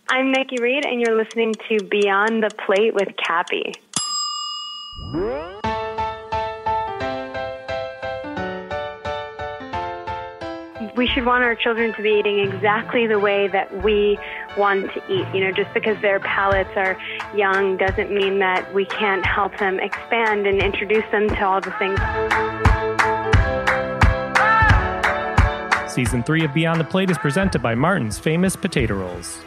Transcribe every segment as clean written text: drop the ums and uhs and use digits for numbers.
I'm Nikki Reed, and you're listening to Beyond the Plate with Cappy. We should want our children to be eating exactly the way that we want to eat. Just because their palates are young doesn't mean that we can't help them expand and introduce them to all the things. Season 3 of Beyond the Plate is presented by Martin's Famous Potato Rolls.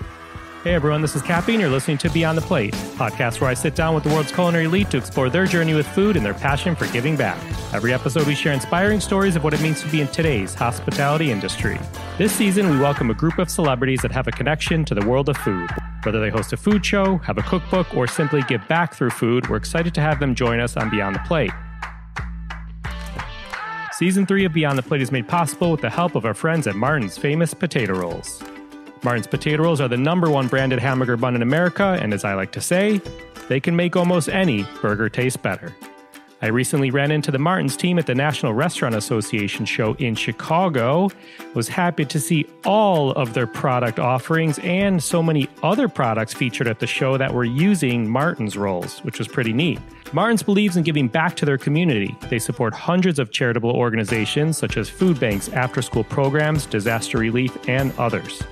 Hey everyone, this is Cappy, and you're listening to Beyond the Plate, a podcast where I sit down with the world's culinary elite to explore their journey with food and their passion for giving back. Every episode we share inspiring stories of what it means to be in today's hospitality industry. This season we welcome a group of celebrities that have a connection to the world of food. Whether they host a food show, have a cookbook, or simply give back through food, we're excited to have them join us on Beyond the Plate. Season 3 of Beyond the Plate is made possible with the help of our friends at Martin's Famous Potato Rolls. Martin's Potato Rolls are the #1 branded hamburger bun in America, and as I like to say, they can make almost any burger taste better. I recently ran into the Martin's team at the National Restaurant Association show in Chicago, was happy to see all of their product offerings and so many other products featured at the show that were using Martin's rolls, which was pretty neat. Martin's believes in giving back to their community. They support hundreds of charitable organizations such as food banks, after-school programs, disaster relief, and others.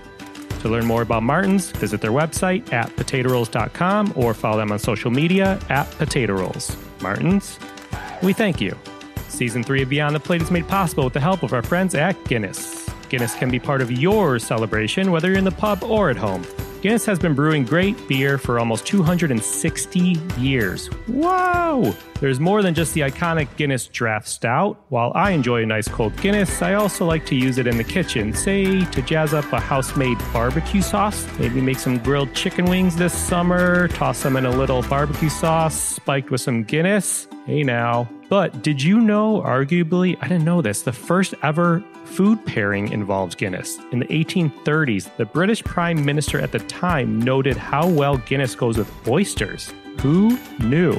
To learn more about Martin's, visit their website at potatorolls.com or follow them on social media at Potato Rolls. Martin's, we thank you. Season 3 of Beyond the Plate is made possible with the help of our friends at Guinness. Guinness can be part of your celebration, whether you're in the pub or at home. Guinness has been brewing great beer for almost 260 years. Wow! There's more than just the iconic Guinness Draft Stout. While I enjoy a nice cold Guinness, I also like to use it in the kitchen, say to jazz up a house-made barbecue sauce. Maybe make some grilled chicken wings this summer, toss them in a little barbecue sauce, spiked with some Guinness. Hey now. But did you know, arguably, I didn't know this, the first ever food pairing involved Guinness. In the 1830s, the British Prime Minister at the time noted how well Guinness goes with oysters. Who knew?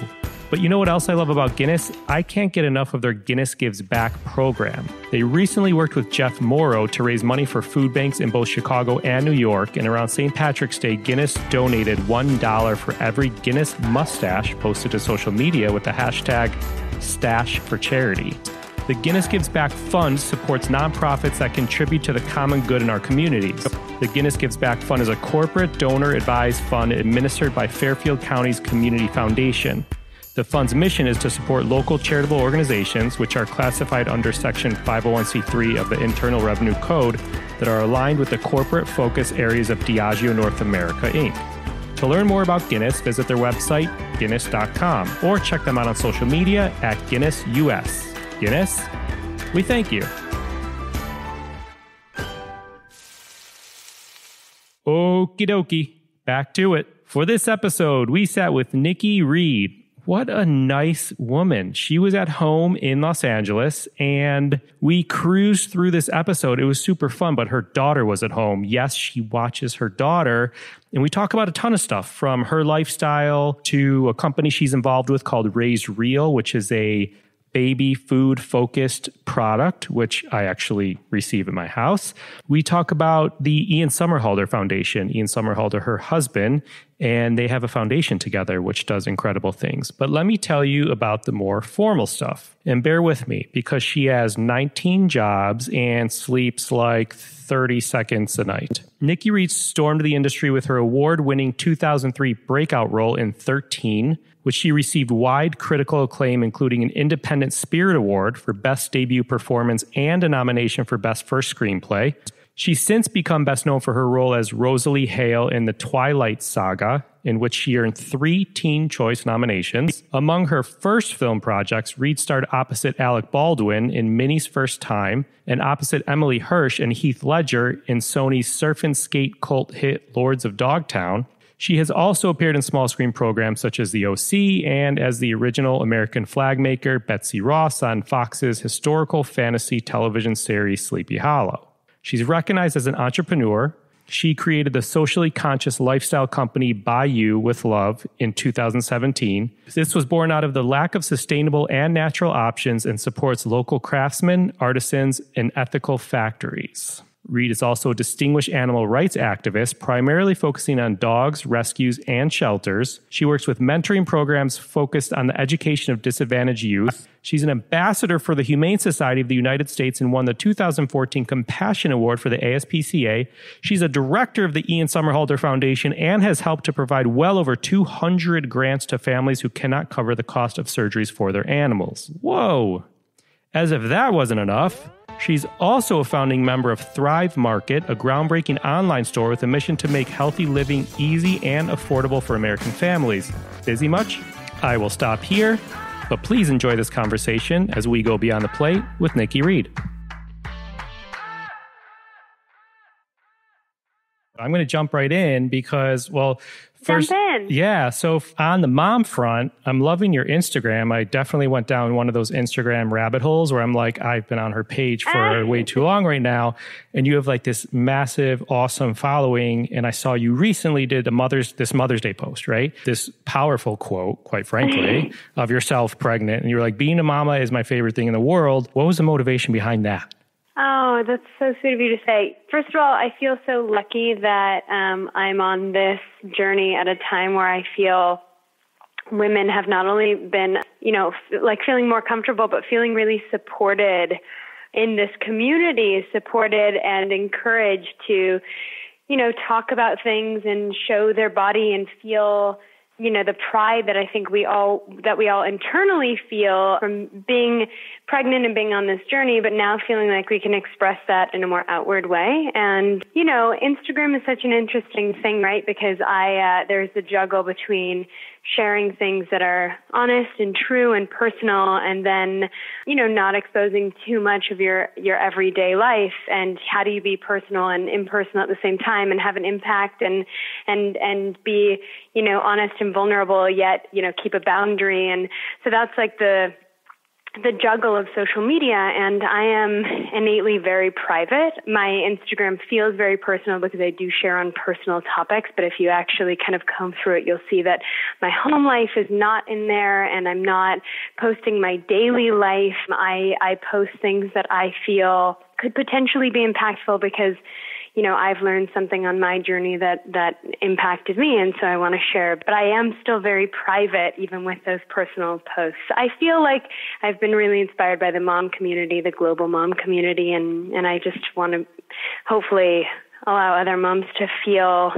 But you know what else I love about Guinness? I can't get enough of their Guinness Gives Back program. They recently worked with Jeff Morrow to raise money for food banks in both Chicago and New York, and around St. Patrick's Day, Guinness donated $1 for every Guinness mustache posted to social media with the hashtag #StashForCharity. The Guinness Gives Back Fund supports nonprofits that contribute to the common good in our communities. The Guinness Gives Back Fund is a corporate donor-advised fund administered by Fairfield County's Community Foundation. The fund's mission is to support local charitable organizations, which are classified under Section 501c3 of the Internal Revenue Code, that are aligned with the corporate focus areas of Diageo North America, Inc. To learn more about Guinness, visit their website, Guinness.com, or check them out on social media at Guinness US. Guinness, we thank you. Okie dokie, back to it. For this episode, we sat with Nikki Reed. What a nice woman. She was at home in Los Angeles and we cruised through this episode. It was super fun, but her daughter was at home. Yes, she watches her daughter. And we talk about a ton of stuff from her lifestyle to a company she's involved with called Raised Real, which is a baby food focused product, which I actually receive at my house. We talk about the Ian Somerhalder Foundation. Ian Somerhalder, her husband, and they have a foundation together, which does incredible things. But let me tell you about the more formal stuff. And bear with me, because she has 19 jobs and sleeps like 30 seconds a night. Nikki Reed stormed the industry with her award-winning 2003 breakout role in 13, which she received wide critical acclaim, including an Independent Spirit Award for Best Debut Performance and a nomination for Best First Screenplay. She's since become best known for her role as Rosalie Hale in the Twilight Saga, in which she earned 3 Teen Choice nominations. Among her first film projects, Reed starred opposite Alec Baldwin in Minnie's First Time and opposite Emily Hirsch and Heath Ledger in Sony's surf and skate cult hit Lords of Dogtown. She has also appeared in small screen programs such as The OC and as the original American flag maker Betsy Ross on Fox's historical fantasy television series Sleepy Hollow. She's recognized as an entrepreneur. She created the socially conscious lifestyle company By You with Love in 2017. This was born out of the lack of sustainable and natural options and supports local craftsmen, artisans, and ethical factories. Reed is also a distinguished animal rights activist, primarily focusing on dogs, rescues, and shelters. She works with mentoring programs focused on the education of disadvantaged youth. She's an ambassador for the Humane Society of the United States and won the 2014 Compassion Award for the ASPCA. She's a director of the Ian Somerhalder Foundation and has helped to provide well over 200 grants to families who cannot cover the cost of surgeries for their animals. Whoa! As if that wasn't enough, she's also a founding member of Thrive Market, a groundbreaking online store with a mission to make healthy living easy and affordable for American families. Busy much? I will stop here, but please enjoy this conversation as we go beyond the plate with Nikki Reed. I'm going to jump right in because, well, first, yeah. So on the mom front, I'm loving your Instagram. I definitely went down one of those Instagram rabbit holes where I'm like, I've been on her page for way too long right now. And you have like this massive, awesome following. And I saw you recently did this Mother's Day post, right? This powerful quote, quite frankly, of yourself pregnant. And you were like, being a mama is my favorite thing in the world. What was the motivation behind that? Oh, that's so sweet of you to say. First of all, I feel so lucky that I'm on this journey at a time where I feel women have not only been, like feeling more comfortable, but feeling really supported in this community, supported and encouraged to, talk about things and show their body and feel the pride that I think we all internally feel from being pregnant and being on this journey, but now feeling like we can express that in a more outward way. And, Instagram is such an interesting thing, right? Because there's the juggle between sharing things that are honest and true and personal, and then, not exposing too much of your everyday life. And how do you be personal and impersonal at the same time and have an impact and be, honest and vulnerable, yet, keep a boundary. And so that's like the juggle of social media, and I am innately very private. My Instagram feels very personal because I do share on personal topics, but if you actually kind of comb through it, you'll see that my home life is not in there, and I'm not posting my daily life. I post things that I feel could potentially be impactful because I've learned something on my journey that impacted me, and so I want to share. But I am still very private, even with those personal posts. I feel like I've been really inspired by the mom community, the global mom community, and I just want to hopefully allow other moms to feel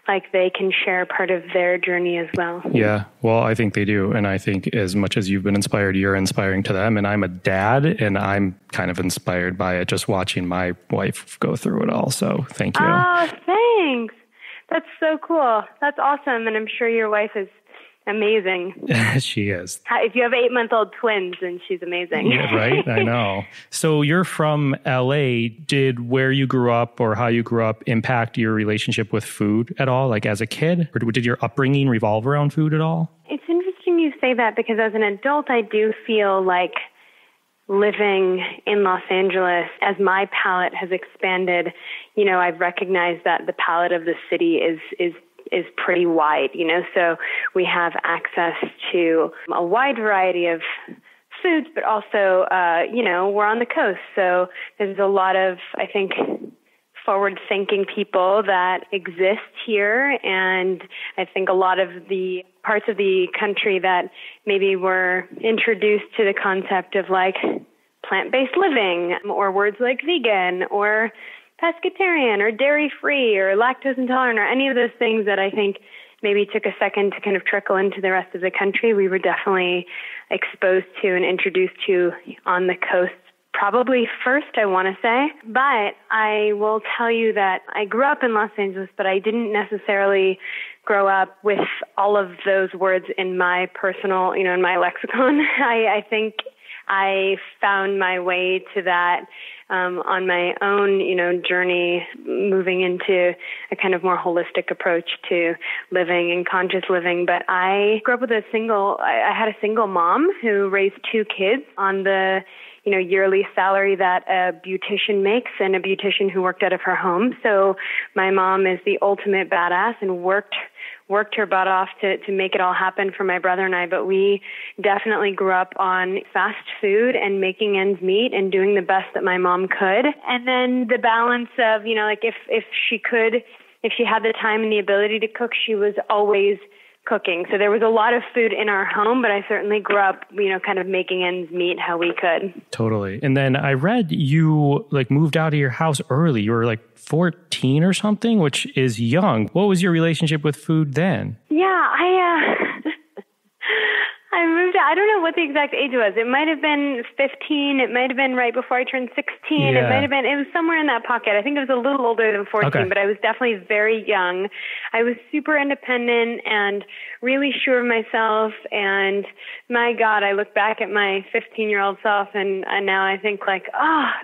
like they can share part of their journey as well. Yeah, well, I think they do. And I think as much as you've been inspired, you're inspiring to them. And I'm a dad, and I'm kind of inspired by it, just watching my wife go through it all. So thank you. Oh, thanks. That's so cool. That's awesome. And I'm sure your wife is amazing. She is. If you have 8-month-old twins, then she's amazing. Yeah, right? I know. So you're from LA. Did where you grew up or how you grew up impact your relationship with food at all, like as a kid? Or did your upbringing revolve around food at all? It's interesting you say that because as an adult, I do feel like living in Los Angeles, as my palate has expanded, I've recognized that the palate of the city is pretty wide, so we have access to a wide variety of foods, but also, we're on the coast. So there's a lot of, I think, forward-thinking people that exist here. And I think a lot of the parts of the country that maybe were introduced to the concept of like plant-based living or words like vegan or pescatarian or dairy-free or lactose intolerant or any of those things that I think maybe took a second to kind of trickle into the rest of the country, we were definitely exposed to and introduced to on the coast, probably first, I want to say. But I will tell you that I grew up in Los Angeles, but I didn't necessarily grow up with all of those words in my personal, in my lexicon. I think I found my way to that on my own, journey, moving into a kind of more holistic approach to living and conscious living. But I grew up with I had a single mom who raised 2 kids on the, yearly salary that a beautician makes, and a beautician who worked out of her home. So my mom is the ultimate badass and worked worked her butt off to make it all happen for my brother and I. But we definitely grew up on fast food and making ends meet and doing the best that my mom could. And then the balance of, like if she had the time and the ability to cook, she was always cooking. So there was a lot of food in our home, but I certainly grew up, kind of making ends meet how we could. Totally. And then I read you moved out of your house early. You were 14 or something, which is young. What was your relationship with food then? Yeah, I moved out. I don't know what the exact age was. It might have been 15. It might have been right before I turned 16. Yeah. It was somewhere in that pocket. I think it was a little older than 14, Okay. But I was definitely very young. I was super independent and really sure of myself. And my God, I look back at my 15-year-old self and now I think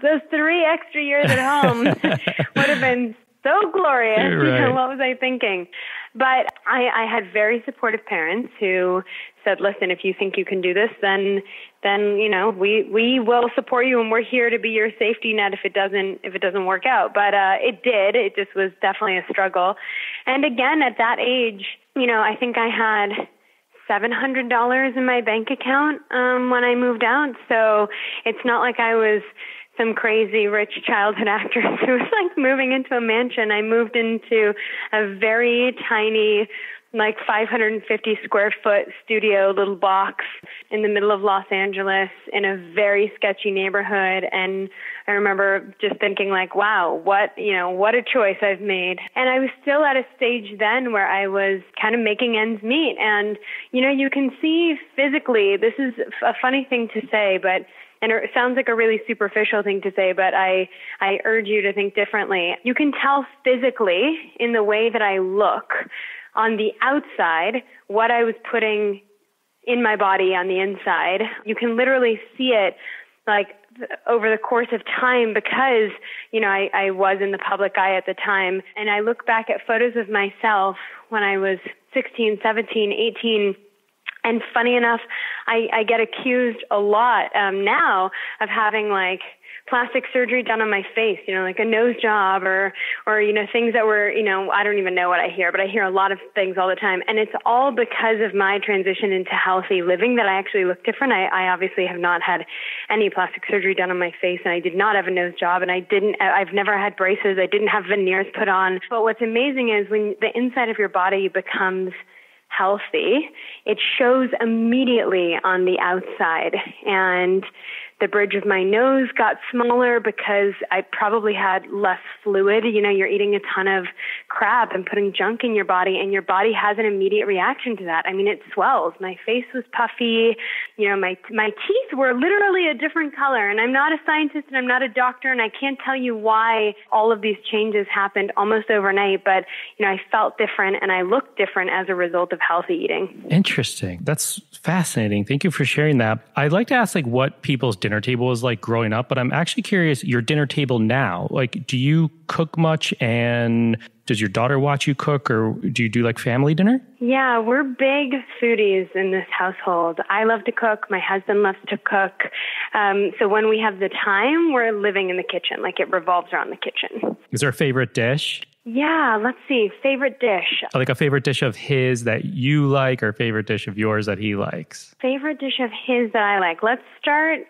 those 3 extra years at home would have been so glorious. Right. What was I thinking? But I had very supportive parents who said, listen, if you think you can do this, then we will support you and we're here to be your safety net if it doesn't work out. But it did. It just was definitely a struggle. And again, at that age, I think I had $700 in my bank account when I moved out. So it's not like I was some crazy rich childhood actress who was moving into a mansion. I moved into a very tiny, 550 square foot studio little box in the middle of Los Angeles in a very sketchy neighborhood. And I remember just thinking wow, what a choice I've made. And I was still at a stage then where I was kind of making ends meet. And, you can see physically, this is a funny thing to say, and it sounds like a really superficial thing to say, but I urge you to think differently. You can tell physically in the way that I look on the outside what I was putting in my body on the inside. You can literally see it over the course of time because, I was in the public eye at the time. And I look back at photos of myself when I was 16, 17, 18, and funny enough, I get accused a lot now of having plastic surgery done on my face, a nose job or things that were, I don't even know what I hear, but I hear a lot of things all the time. And it's all because of my transition into healthy living that I actually look different. I obviously have not had any plastic surgery done on my face, and I did not have a nose job, and I've never had braces. I didn't have veneers put on. But what's amazing is when the inside of your body becomes healthy, it shows immediately on the outside. And the bridge of my nose got smaller because I probably had less fluid. You're eating a ton of crap and putting junk in your body, and your body has an immediate reaction to that. I mean, it swells. My face was puffy. My teeth were literally a different color. And I'm not a scientist and I'm not a doctor, and I can't tell you why all of these changes happened almost overnight. But, I felt different and I looked different as a result of healthy eating. Interesting. That's fascinating. Thank you for sharing that. I'd like to ask what people's dinner table was like growing up, but I'm actually curious, your dinner table now, do you cook much, and does your daughter watch you cook, or do you do family dinner? Yeah, we're big foodies in this household. I love to cook. My husband loves to cook. So when we have the time, we're living in the kitchen. It revolves around the kitchen. Is there a favorite dish? Yeah, let's see. Favorite dish. A favorite dish of his that you like, or a favorite dish of yours that he likes? Favorite dish of his that I like. Let's start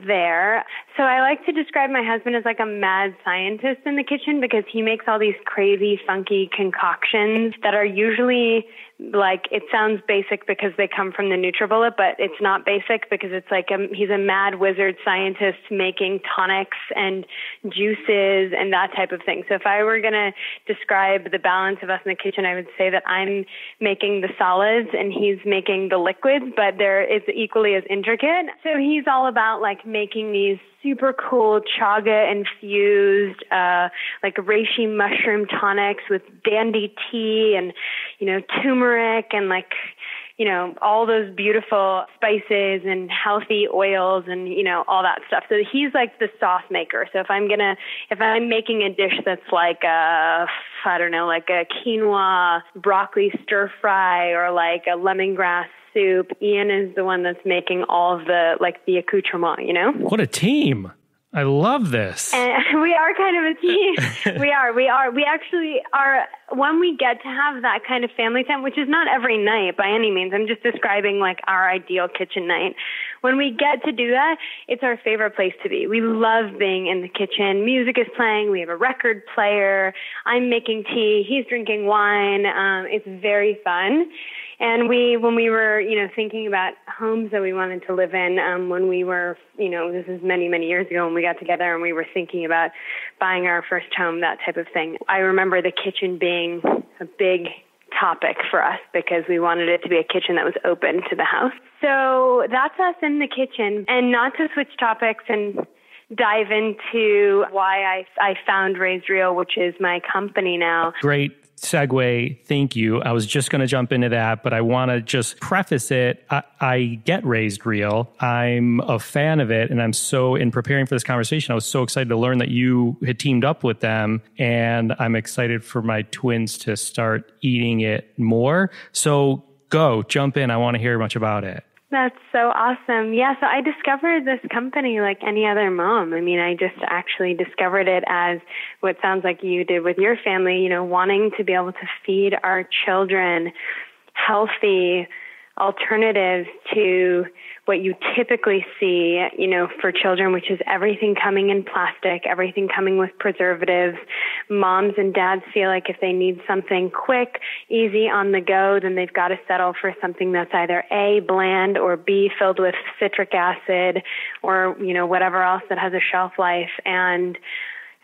there. So I like to describe my husband as a mad scientist in the kitchen because he makes all these crazy, funky concoctions that are usually it sounds basic because they come from the NutriBullet, but it's not basic because it's he's a mad wizard scientist making tonics and juices and that type of thing. So if I were going to describe the balance of us in the kitchen, I would say that I'm making the solids and he's making the liquids, but it's equally as intricate. So he's all about making these super cool chaga infused, reishi mushroom tonics with dandy tea and, turmeric and all those beautiful spices and healthy oils and, all that stuff. So he's the sauce maker. So if I'm making a dish that's a quinoa broccoli stir fry or a lemongrass soup, Ian is the one that's making all of the accoutrement, What a team. I love this. And we are kind of a team. We are. We actually are, when we get to have that kind of family time, which is not every night by any means. I'm just describing like our ideal kitchen night. When we get to do that, it's our favorite place to be. We love being in the kitchen. Music is playing. We have a record player. I'm making tea. He's drinking wine. It's very fun. And when we were, thinking about homes that we wanted to live in, when we were, this is many, many years ago when we got together and we were thinking about buying our first home, that type of thing. I remember the kitchen being a big topic for us because we wanted it to be a kitchen that was open to the house. So that's us in the kitchen. And not to switch topics and dive into why I found Raised Real, which is my company now. Great segue. Thank you. I was just going to jump into that, but I want to just preface it. I get Raised Real. I'm a fan of it. And in preparing for this conversation, I was so excited to learn that you had teamed up with them. And I'm excited for my twins to start eating it more. So jump in. I want to hear much about it. That's so awesome. Yeah, so I discovered this company like any other mom. I mean, I just actually discovered it as what sounds like you did with your family, wanting to be able to feed our children healthy alternatives to what you typically see, for children, which is everything coming in plastic, everything coming with preservatives. Moms and dads feel like if they need something quick, easy, on the go, then they've got to settle for something that's either A, bland, or B, filled with citric acid, or, whatever else that has a shelf life. And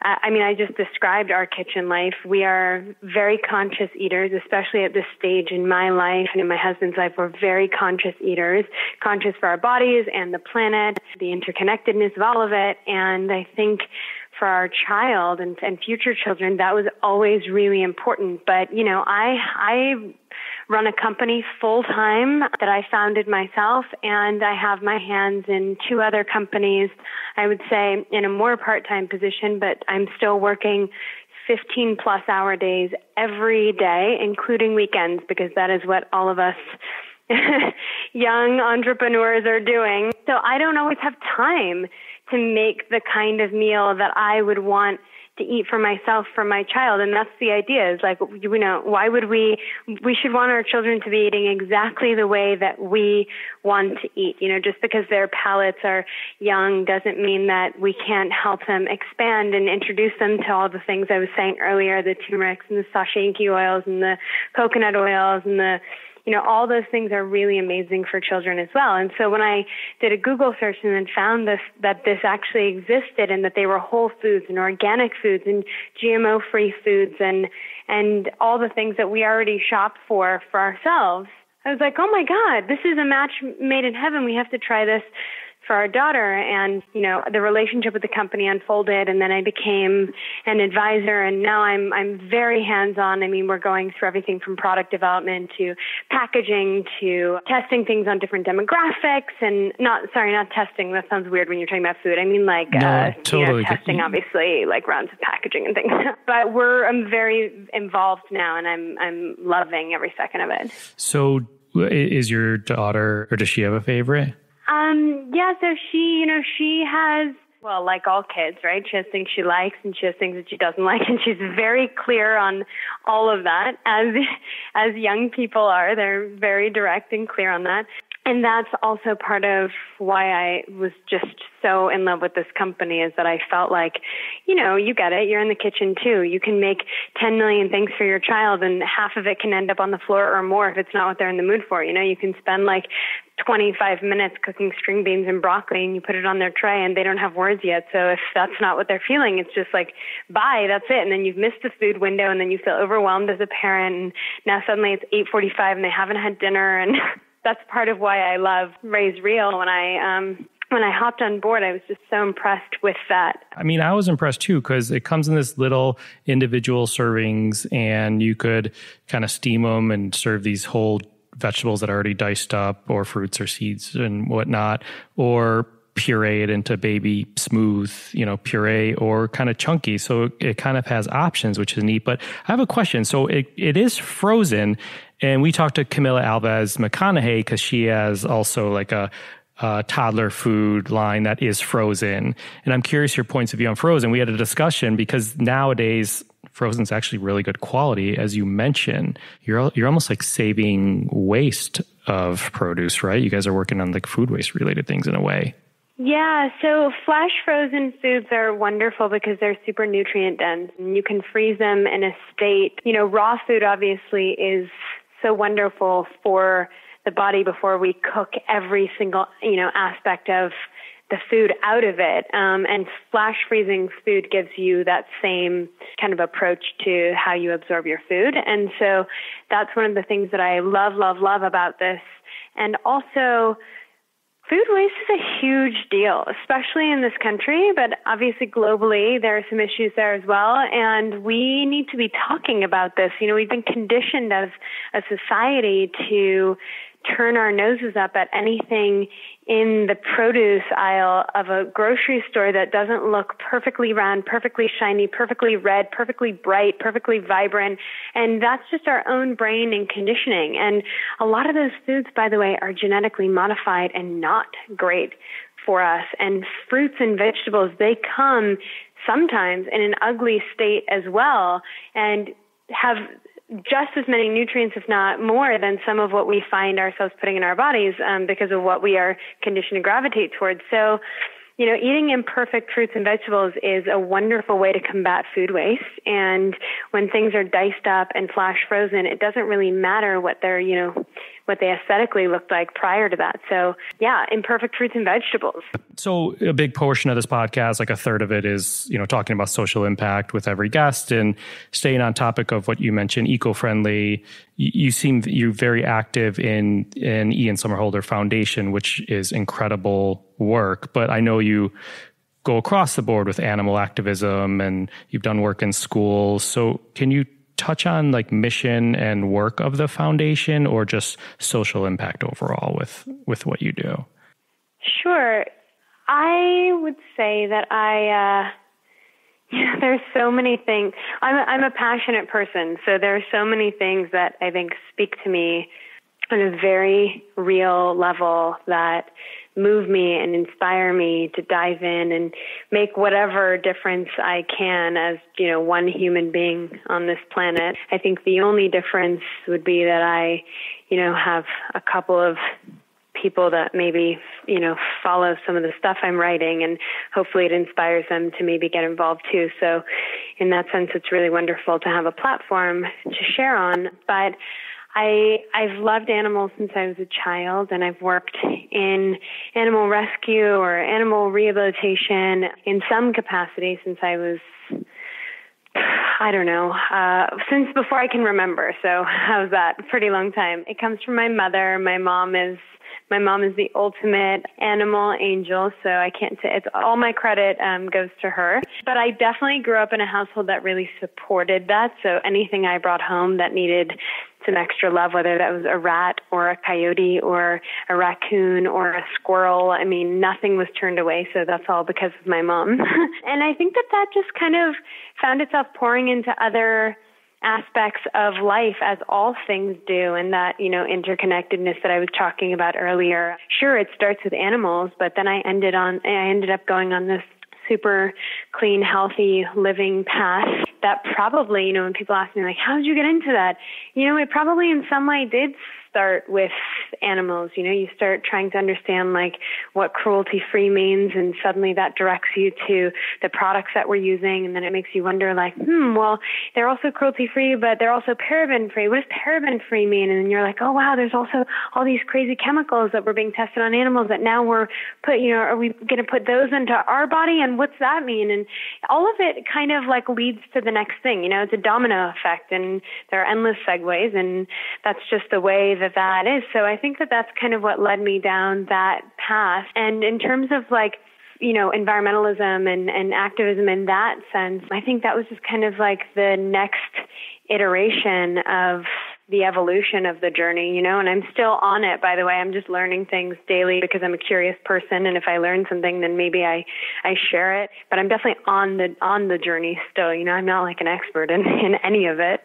I just described our kitchen life. We are very conscious eaters, especially at this stage in my life and in my husband's life. We're very conscious eaters, conscious for our bodies and the planet, the interconnectedness of all of it. And I think for our child and future children, that was always really important. But, I run a company full-time that I founded myself, and I have my hands in 2 other companies, I would say in a more part-time position, but I'm still working 15-plus hour days every day, including weekends, because that is what all of us young entrepreneurs are doing. So I don't always have time to make the kind of meal that I would want to eat for myself, for my child. And that's the idea, is like, why would we should want our children to be eating exactly the way that we want to eat. Just because their palates are young doesn't mean that we can't help them expand and introduce them to all the things I was saying earlier, the turmerics and the sashayaki oils and the coconut oils and the all those things are really amazing for children as well. And so when I did a Google search and then found that this actually existed and that they were whole foods and organic foods and GMO-free foods and all the things that we already shop for ourselves, I was like, oh my God, this is a match made in heaven. We have to try this for our daughter. And, the relationship with the company unfolded, and then I became an advisor, and now I'm very hands-on. I mean, we're going through everything from product development to packaging to testing things on different demographics, and not testing. That sounds weird when you're talking about food. I mean, totally. Testing, obviously, like rounds of packaging and things. But I'm very involved now, and I'm loving every second of it. So is your daughter, or does she have a favorite? So she has, well, like all kids, right? She has things she likes and she has things that she doesn't like, and she's very clear on all of that, as young people are. They're very direct and clear on that. And that's also part of why I was just so in love with this company, is that I felt like, you get it. You're in the kitchen too. You can make 10 million things for your child, and half of it can end up on the floor or more if it's not what they're in the mood for. You can spend like 25 minutes cooking string beans and broccoli, and you put it on their tray and they don't have words yet. So if that's not what they're feeling, it's just like, bye, that's it. And then you've missed the food window, and then you feel overwhelmed as a parent. And now suddenly it's 8:45 and they haven't had dinner. And that's part of why I love Raised Real. When I hopped on board, I was just so impressed with that. I mean, I was impressed too, because it comes in this little individual servings, and you could kind of steam them and serve these whole vegetables that are already diced up, or fruits or seeds and whatnot, or puree it into baby smooth, puree, or kind of chunky. So it kind of has options, which is neat. But I have a question. So it is frozen. And we talked to Camila Alves McConaughey, because she has also like a toddler food line that is frozen. And I'm curious your points of view on frozen. We had a discussion because nowadays frozen's actually really good quality. As you mentioned, you're almost like saving waste of produce, right? You guys are working on like food waste related things in a way. Yeah, so flash frozen foods are wonderful because they're super nutrient dense. And you can freeze them in a state. Raw food obviously is so wonderful for the body before we cook every single, aspect of the food out of it. And flash freezing food gives you that same kind of approach to how you absorb your food. And so that's one of the things that I love, love, love about this. And also, food waste is a huge deal, especially in this country, but obviously globally there are some issues there as well. And we need to be talking about this. We've been conditioned as a society to turn our noses up at anything in the produce aisle of a grocery store that doesn't look perfectly round, perfectly shiny, perfectly red, perfectly bright, perfectly vibrant. And that's just our own brain and conditioning. And a lot of those foods, by the way, are genetically modified and not great for us. And fruits and vegetables, they come sometimes in an ugly state as well and have just as many nutrients, if not more, than some of what we find ourselves putting in our bodies because of what we are conditioned to gravitate towards. So, eating imperfect fruits and vegetables is a wonderful way to combat food waste. And when things are diced up and flash frozen, it doesn't really matter what they're, what they aesthetically looked like prior to that. So yeah, imperfect fruits and vegetables. So a big portion of this podcast, like a third of it is, talking about social impact with every guest and staying on topic of what you mentioned, eco-friendly. You're very active in Ian Somerhalder Foundation, which is incredible work. But I know you go across the board with animal activism and you've done work in schools. So can you touch on like mission and work of the foundation or just social impact overall with what you do? Sure. I would say that there's so many things. I'm a passionate person, so there are so many things that I think speak to me on a very real level that move me and inspire me to dive in and make whatever difference I can as, one human being on this planet. I think the only difference would be that I, have a couple of people that maybe, follow some of the stuff I'm writing, and hopefully it inspires them to maybe get involved too. So in that sense, it's really wonderful to have a platform to share on. But I've loved animals since I was a child, and I've worked in animal rescue or animal rehabilitation in some capacity since I was, since before I can remember. So how's that? Pretty long time. It comes from my mother. My mom is the ultimate animal angel, so I can't say it's all my credit goes to her. But I definitely grew up in a household that really supported that. So anything I brought home that needed some extra love, whether that was a rat or a coyote or a raccoon or a squirrel, nothing was turned away. So that's all because of my mom. And I think that just kind of found itself pouring into other aspects of life, as all things do, and that, interconnectedness that I was talking about earlier. Sure, it starts with animals, but then I ended up going on this super clean, healthy living path that probably, when people ask me, like, how did you get into that? It probably in some way did start with animals. You start trying to understand like what cruelty-free means, and suddenly that directs you to the products that we're using, and then it makes you wonder like, well, they're also cruelty-free, but they're also paraben-free. What does paraben-free mean? And then you're like, oh wow, there's also all these crazy chemicals that were being tested on animals that now we're are we going to put those into our body? And what's that mean? And all of it kind of like leads to the next thing. It's a domino effect, and there are endless segues, and that's just the way that is. So I think that that's kind of what led me down that path. And in terms of like, environmentalism and activism in that sense, I think that was just kind of like the next iteration of the evolution of the journey, and I'm still on it, by the way. I'm just learning things daily because I'm a curious person. And if I learn something, then maybe I share it, but I'm definitely on the journey still. I'm not like an expert in any of it.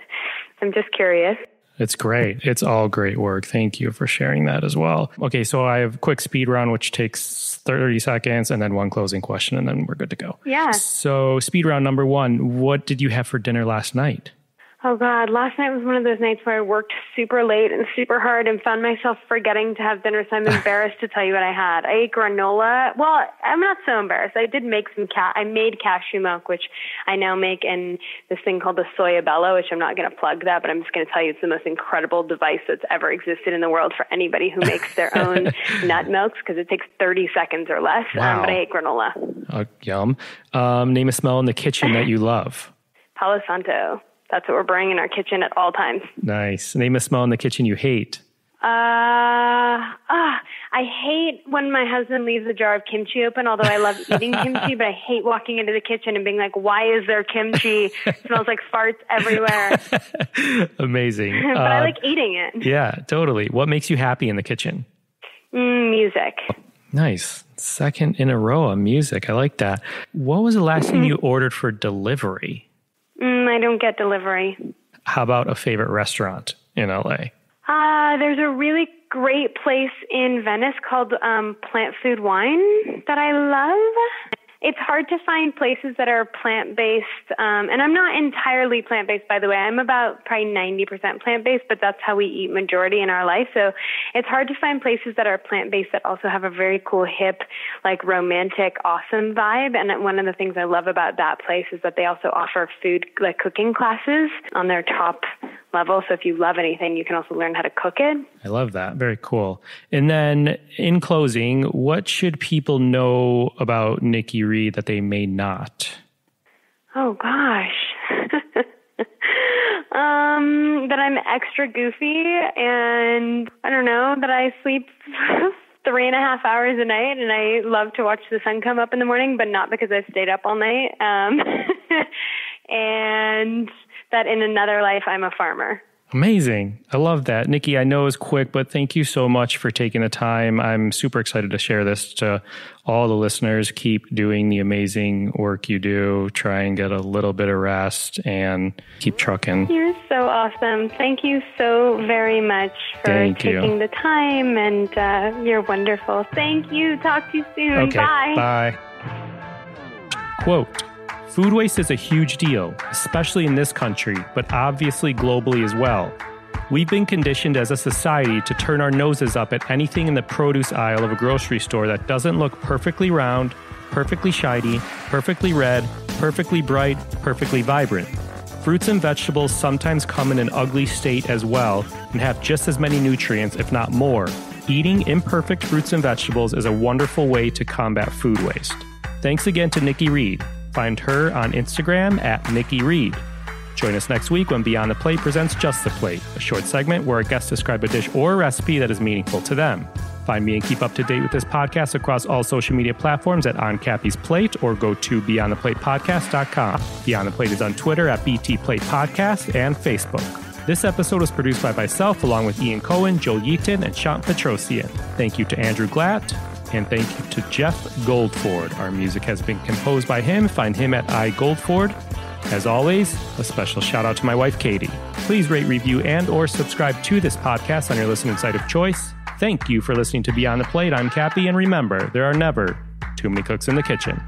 I'm just curious. It's great. It's all great work. Thank you for sharing that as well. Okay, so I have a quick speed round, which takes 30 seconds, and then one closing question, and then we're good to go. Yeah. So speed round number 1, what did you have for dinner last night? Oh, God. Last night was one of those nights where I worked super late and super hard and found myself forgetting to have dinner, so I'm embarrassed to tell you what I had. I ate granola. Well, I'm not so embarrassed. I did make I made cashew milk, which I now make in this thing called the Soyabella, which I'm not going to plug that, but I'm just going to tell you it's the most incredible device that's ever existed in the world for anybody who makes their own nut milks, because it takes 30 seconds or less. Wow. But I ate granola. Yum. Name a smell in the kitchen that you love. Palo Santo. That's what we're burning in our kitchen at all times. Nice. Name a smell in the kitchen you hate. I hate when my husband leaves a jar of kimchi open, although I love eating kimchi, but I hate walking into the kitchen and being like, why is there kimchi? It smells like farts everywhere. Amazing. But I like eating it. Yeah, totally. What makes you happy in the kitchen? Music. Nice. Second in a row of music. I like that. What was the last thing you ordered for delivery? I don't get delivery. How about a favorite restaurant in LA? There's a really great place in Venice called Plant Food Wine that I love. It's hard to find places that are plant-based, and I'm not entirely plant-based, by the way. I'm about probably 90% plant-based, but that's how we eat majority in our life. So it's hard to find places that are plant-based that also have a very cool, hip, like romantic, awesome vibe. And one of the things I love about that place is that they also offer food, like cooking classes on their top level. So if you love anything, you can also learn how to cook it. I love that. Very cool. And then in closing, what should people know about Nikki Reed that they may not? Oh, gosh. That I'm extra goofy, and I don't know, that I sleep 3.5 hours a night, and I love to watch the sun come up in the morning, but not because I've stayed up all night. And that in another life, I'm a farmer. Amazing. I love that. Nikki, I know it's quick, but thank you so much for taking the time. I'm super excited to share this to all the listeners. Keep doing the amazing work you do. Try and get a little bit of rest and keep trucking. You're so awesome. Thank you so very much for taking the time, and you're wonderful. Thank you. Talk to you soon. Okay. Bye. Bye. Quote, "Food waste is a huge deal, especially in this country, but obviously globally as well. We've been conditioned as a society to turn our noses up at anything in the produce aisle of a grocery store that doesn't look perfectly round, perfectly shiny, perfectly red, perfectly bright, perfectly vibrant. Fruits and vegetables sometimes come in an ugly state as well and have just as many nutrients, if not more. Eating imperfect fruits and vegetables is a wonderful way to combat food waste." Thanks again to Nikki Reed. Find her on Instagram at Nikki Reed. Join us next week when Beyond the Plate presents Just the Plate, a short segment where our guests describe a dish or a recipe that is meaningful to them. Find me and keep up to date with this podcast across all social media platforms at On Cappy's Plate, or go to BeyondThePlatePodcast.com. Beyond the Plate is on Twitter at BT Plate Podcast and Facebook. This episode was produced by myself along with Ian Cohen, Joel Yeaton, and Shant Petrosian. Thank you to Andrew Glatt. And thank you to Jeff Goldford. Our music has been composed by him. Find him at iGoldford. As always, a special shout out to my wife, Katie. Please rate, review, and or subscribe to this podcast on your listening site of choice. Thank you for listening to Beyond the Plate. I'm Cappy, and remember, there are never too many cooks in the kitchen.